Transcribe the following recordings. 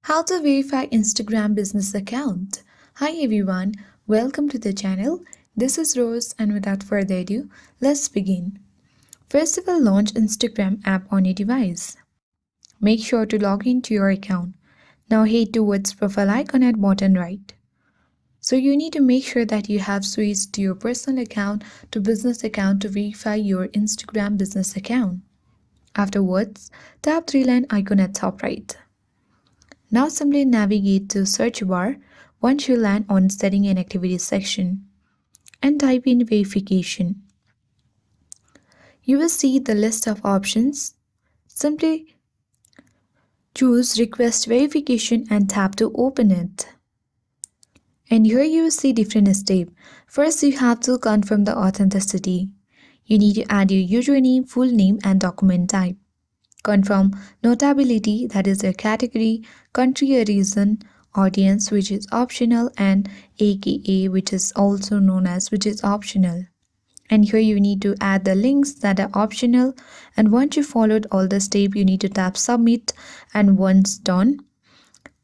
How to verify Instagram business account. Hi everyone, welcome to the channel. This is Rose and without further ado, let's begin. First of all, launch Instagram app on your device. Make sure to log into your account. Now head towards profile icon at bottom right. So you need to make sure that you have switched to your personal account to business account to verify your Instagram business account. Afterwards, tap three-line icon at top right. Now simply navigate to search bar once you land on setting and activities section and type in verification. You will see the list of options. Simply choose request verification and tap to open it. And here you will see different steps. First, you have to confirm the authenticity. You need to add your username, full name and document type. Confirm notability, that is your category, country or region, audience which is optional, and AKA which is also known as which is optional. And here you need to add the links that are optional, and once you followed all the steps you need to tap submit, and once done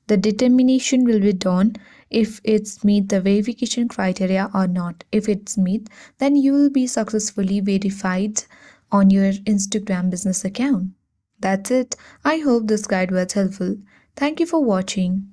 the determination will be done if it's meet the verification criteria or not. If it's meet, then you will be successfully verified on your Instagram business account. That's it. I hope this guide was helpful. Thank you for watching.